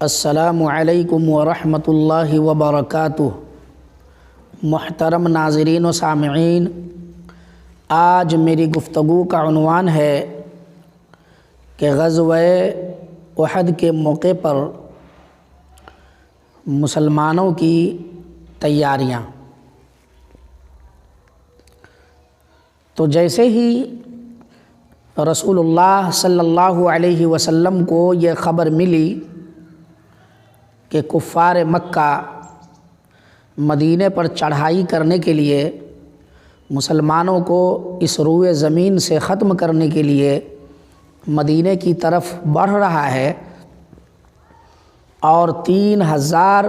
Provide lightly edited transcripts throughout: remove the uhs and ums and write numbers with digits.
السلام علیکم ورحمۃ اللہ وبرکاتہ۔ محترم ناظرین و سامعین، آج میری گفتگو کا عنوان ہے کہ غزوہ احد کے موقع پر مسلمانوں کی تیاریاں۔ تو جیسے ہی رسول اللہ صلی اللہ علیہ وسلم کو یہ خبر ملی کہ کفار مکہ مدینے پر چڑھائی کرنے کے لیے، مسلمانوں کو اس روئے زمین سے ختم کرنے کے لیے مدینے کی طرف بڑھ رہا ہے اور 3000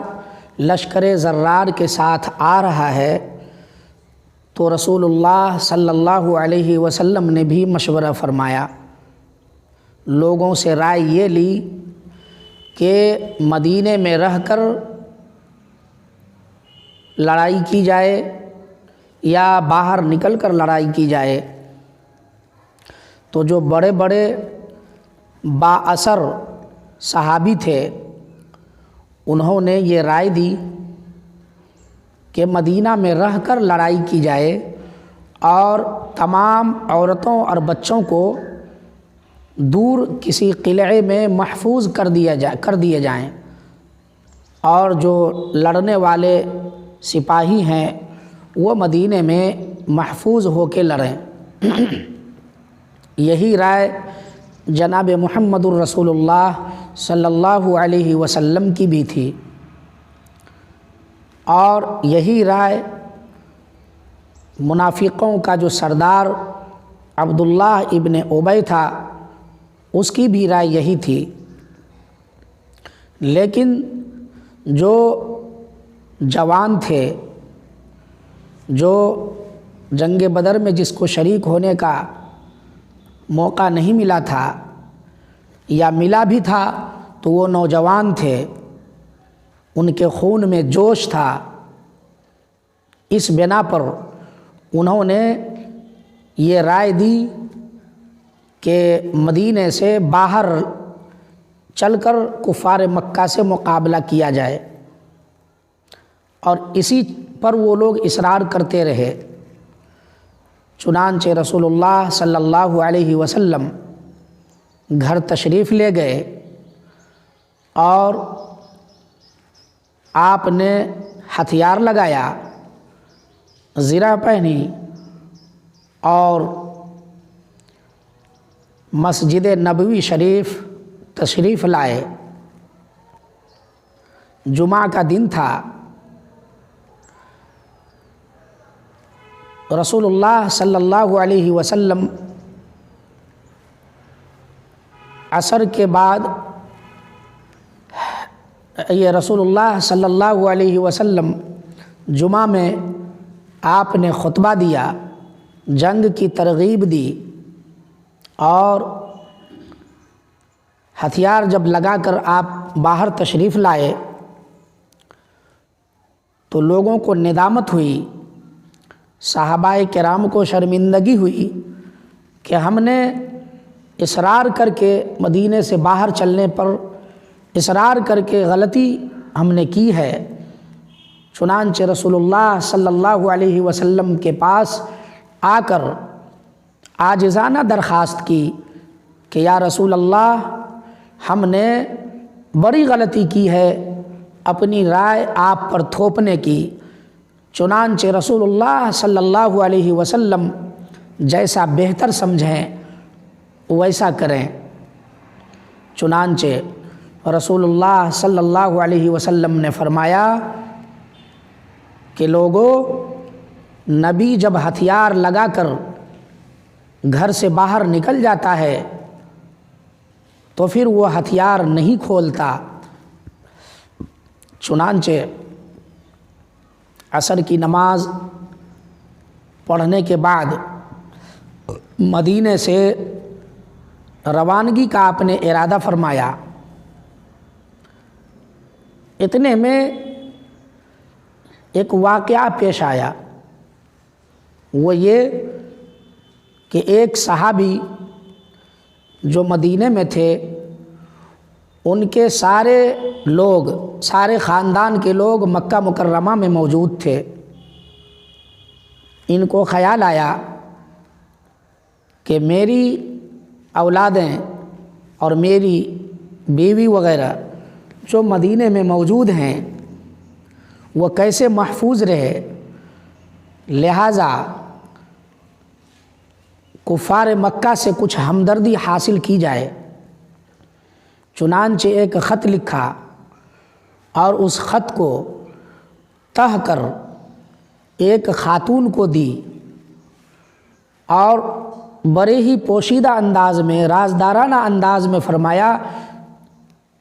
لشکر زرار کے ساتھ آ رہا ہے، تو رسول اللہ صلی اللہ علیہ وسلم نے بھی مشورہ فرمایا، لوگوں سے رائے یہ لی کہ مدینے میں رہ کر لڑائی کی جائے یا باہر نکل کر لڑائی کی جائے۔ تو جو بڑے بڑے با اثر صحابی تھے، انہوں نے یہ رائے دی کہ مدینہ میں رہ کر لڑائی کی جائے اور تمام عورتوں اور بچوں کو دور کسی قلعے میں محفوظ کر دیے جائیں، اور جو لڑنے والے سپاہی ہیں وہ مدینے میں محفوظ ہو کے لڑیں۔ یہی رائے جناب محمد الرسول اللہ صلی اللہ علیہ وسلم کی بھی تھی، اور یہی رائے منافقوں کا جو سردار عبداللہ ابن ابی تھا، اس کی بھی رائے یہی تھی۔ لیکن جو جوان تھے، جو جنگ بدر میں جس کو شریک ہونے کا موقع نہیں ملا تھا یا ملا بھی تھا تو وہ نوجوان تھے، ان کے خون میں جوش تھا، اس بنا پر انہوں نے یہ رائے دی کہ مدینے سے باہر چل کر کفار مکہ سے مقابلہ کیا جائے، اور اسی پر وہ لوگ اصرار کرتے رہے۔ چنانچہ رسول اللہ صلی اللہ علیہ وسلم گھر تشریف لے گئے اور آپ نے ہتھیار لگایا، زرہ پہنی اور مسجد نبوی شریف تشریف لائے۔ جمعہ کا دن تھا، رسول اللہ صلی اللہ علیہ وسلم عصر کے بعد رسول اللہ صلی اللہ علیہ وسلم جمعہ میں آپ نے خطبہ دیا، جنگ کی ترغیب دی، اور ہتھیار جب لگا کر آپ باہر تشریف لائے تو لوگوں کو ندامت ہوئی، صحابہ کرام کو شرمندگی ہوئی کہ ہم نے اصرار کر کے مدینے سے باہر چلنے پر اصرار کر کے غلطی ہم نے کی ہے۔ چنانچہ رسول اللہ صلی اللہ علیہ وسلم کے پاس آ کر عاجزانہ درخواست کی کہ یا رسول اللہ، ہم نے بڑی غلطی کی ہے اپنی رائے آپ پر تھوپنے کی۔ چنانچہ رسول اللہ صلی اللہ علیہ وسلم جیسا بہتر سمجھیں ویسا کریں۔ چنانچہ رسول اللہ صلی اللہ علیہ وسلم نے فرمایا کہ لوگوں، نبی جب ہتھیار لگا کر گھر سے باہر نکل جاتا ہے تو پھر وہ ہتھیار نہیں کھولتا۔ چنانچہ عصر کی نماز پڑھنے کے بعد مدینے سے روانگی کا آپ نے ارادہ فرمایا۔ اتنے میں ایک واقعہ پیش آیا، وہ یہ کہ ایک صحابی جو مدینے میں تھے، ان کے سارے لوگ، سارے خاندان کے لوگ مکہ مکرمہ میں موجود تھے۔ ان کو خیال آیا کہ میری اولادیں اور میری بیوی وغیرہ جو مدینے میں موجود ہیں وہ کیسے محفوظ رہے، لہٰذا کفار مکہ سے کچھ ہمدردی حاصل کی جائے۔ چنانچہ ایک خط لکھا اور اس خط کو تہ کر ایک خاتون کو دی اور بڑے ہی پوشیدہ انداز میں، رازدارانہ انداز میں فرمایا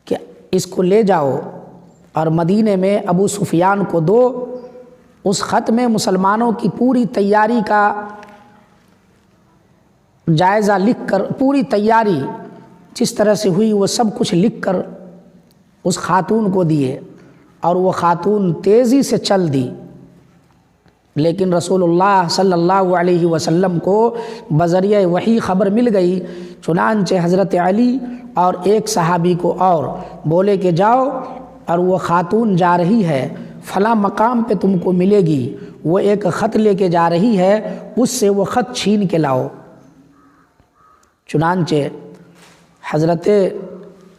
کہ اس کو لے جاؤ اور مدینے میں ابو سفیان کو دو۔ اس خط میں مسلمانوں کی پوری تیاری کا جائزہ لکھ کر، پوری تیاری جس طرح سے ہوئی وہ سب کچھ لکھ کر اس خاتون کو دیے، اور وہ خاتون تیزی سے چل دی۔ لیکن رسول اللہ صلی اللہ علیہ وسلم کو بذریعہ وحی خبر مل گئی، چنانچہ حضرت علی اور ایک صحابی کو اور بولے کہ جاؤ، اور وہ خاتون جا رہی ہے، فلاں مقام پہ تم کو ملے گی، وہ ایک خط لے کے جا رہی ہے، اس سے وہ خط چھین کے لاؤ۔ چنانچہ حضرت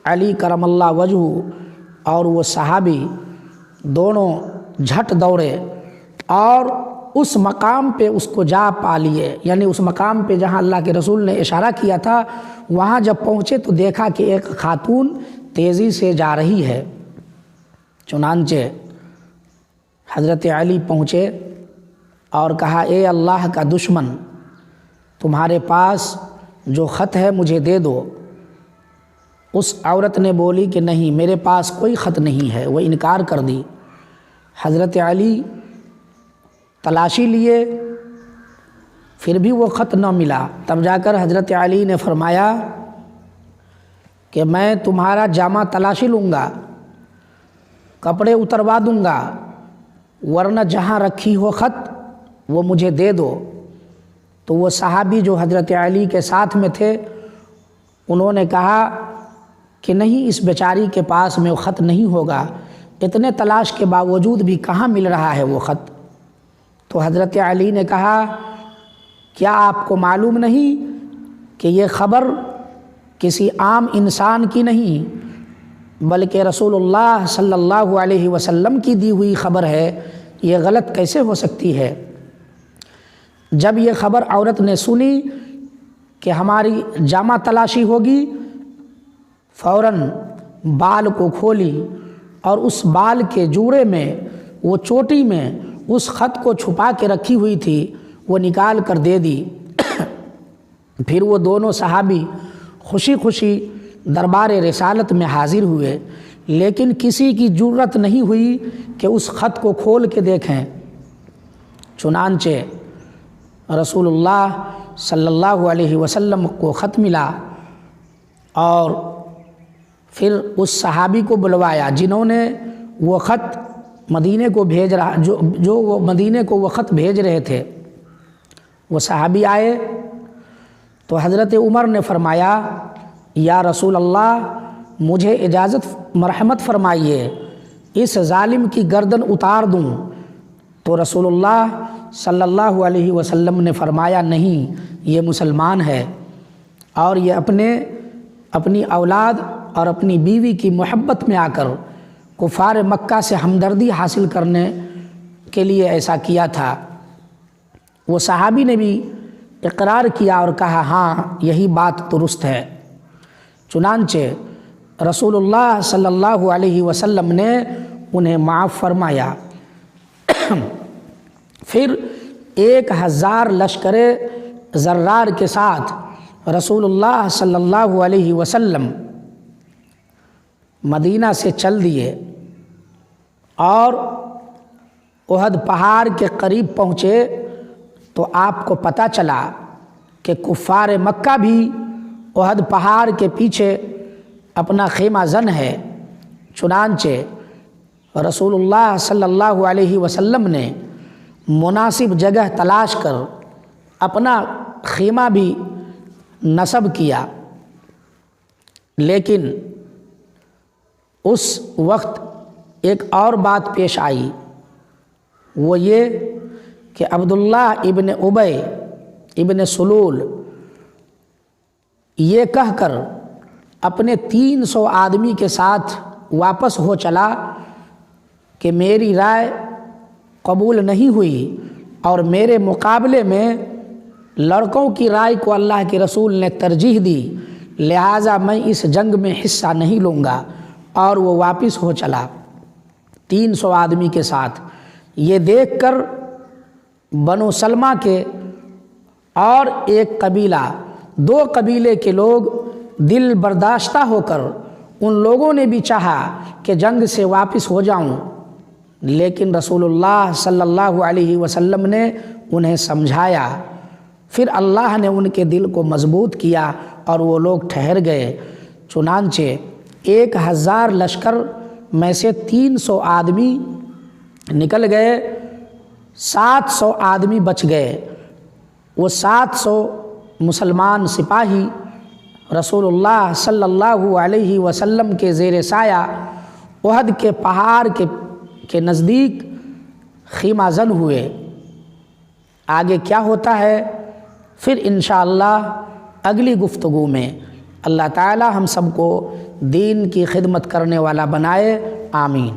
علی کرم اللہ وجہہ اور وہ صحابی دونوں جھٹ دوڑے اور اس مقام پہ اس کو جا پا لیے، یعنی اس مقام پہ جہاں اللہ کے رسول نے اشارہ کیا تھا وہاں جب پہنچے تو دیکھا کہ ایک خاتون تیزی سے جا رہی ہے۔ چنانچہ حضرت علی پہنچے اور کہا اے اللہ کا دشمن، تمہارے پاس جو خط ہے مجھے دے دو۔ اس عورت نے بولی کہ نہیں، میرے پاس کوئی خط نہیں ہے، وہ انکار کر دی۔ حضرت علی تلاشی لیے، پھر بھی وہ خط نہ ملا۔ تب جا کر حضرت علی نے فرمایا کہ میں تمہارا جامہ تلاشی لوں گا، کپڑے اتروا دوں گا، ورنہ جہاں رکھی ہو خط وہ مجھے دے دو۔ تو وہ صحابی جو حضرت علی کے ساتھ میں تھے انہوں نے کہا کہ نہیں، اس بیچاری کے پاس میں وہ خط نہیں ہوگا، اتنے تلاش کے باوجود بھی کہاں مل رہا ہے وہ خط؟ تو حضرت علی نے کہا کیا آپ کو معلوم نہیں کہ یہ خبر کسی عام انسان کی نہیں بلکہ رسول اللہ صلی اللہ علیہ وسلم کی دی ہوئی خبر ہے؟ یہ غلط کیسے ہو سکتی ہے؟ جب یہ خبر عورت نے سنی کہ ہماری جامہ تلاشی ہوگی، فوراً بال کو کھولی اور اس بال کے جوڑے میں، وہ چوٹی میں اس خط کو چھپا کے رکھی ہوئی تھی وہ نکال کر دے دی۔ پھر وہ دونوں صحابی خوشی خوشی دربار رسالت میں حاضر ہوئے، لیکن کسی کی جرت نہیں ہوئی کہ اس خط کو کھول کے دیکھیں۔ چنانچہ رسول اللہ صلی اللہ علیہ وسلم کو خط ملا اور پھر اس صحابی کو بلوایا جنہوں نے وہ خط مدینے کو بھیج رہا، جو وہ مدینے کو وہ خط بھیج رہے تھے۔ وہ صحابی آئے تو حضرت عمر نے فرمایا یا رسول اللہ، مجھے اجازت مرحمت فرمائیے، اس ظالم کی گردن اتار دوں۔ تو رسول اللہ صلی اللہ علیہ وسلم نے فرمایا نہیں، یہ مسلمان ہے اور یہ اپنی اولاد اور اپنی بیوی کی محبت میں آ کر کفار مکہ سے ہمدردی حاصل کرنے کے لیے ایسا کیا تھا۔ وہ صحابی نے بھی اقرار کیا اور کہا ہاں یہی بات درست ہے۔ چنانچہ رسول اللہ صلی اللہ علیہ وسلم نے انہیں معاف فرمایا۔ پھر 1000 لشکر زرار کے ساتھ رسول اللہ صلی اللہ علیہ وسلم مدینہ سے چل دیے اور احد پہاڑ کے قریب پہنچے تو آپ کو پتہ چلا کہ کفار مکہ بھی احد پہاڑ کے پیچھے اپنا خیمہ زن ہے۔ چنانچہ رسول اللہ صلی اللہ علیہ وسلم نے مناسب جگہ تلاش کر اپنا خیمہ بھی نصب کیا، لیکن اس وقت ایک اور بات پیش آئی، وہ یہ کہ عبداللہ ابن ابی ابن سلول یہ کہہ کر اپنے 300 آدمی کے ساتھ واپس ہو چلا کہ میری رائے قبول نہیں ہوئی اور میرے مقابلے میں لڑکوں کی رائے کو اللہ کے رسول نے ترجیح دی، لہٰذا میں اس جنگ میں حصہ نہیں لوں گا، اور وہ واپس ہو چلا 300 آدمی کے ساتھ۔ یہ دیکھ کر بنو سلمہ کے اور ایک قبیلہ، 2 قبیلے کے لوگ دل برداشتہ ہو کر ان لوگوں نے بھی چاہا کہ جنگ سے واپس ہو جاؤں، لیکن رسول اللہ صلی اللہ علیہ وسلم نے انہیں سمجھایا، پھر اللہ نے ان کے دل کو مضبوط کیا اور وہ لوگ ٹھہر گئے۔ چنانچہ 1000 لشکر میں سے 300 آدمی نکل گئے، 700 آدمی بچ گئے۔ وہ 700 مسلمان سپاہی رسول اللہ صلی اللہ علیہ وسلم کے زیر سایہ احد کے پہاڑ کے نزدیک خیمہ زن ہوئے۔ آگے کیا ہوتا ہے پھر انشاءاللہ اگلی گفتگو میں۔ اللہ تعالی ہم سب کو دین کی خدمت کرنے والا بنائے، آمین۔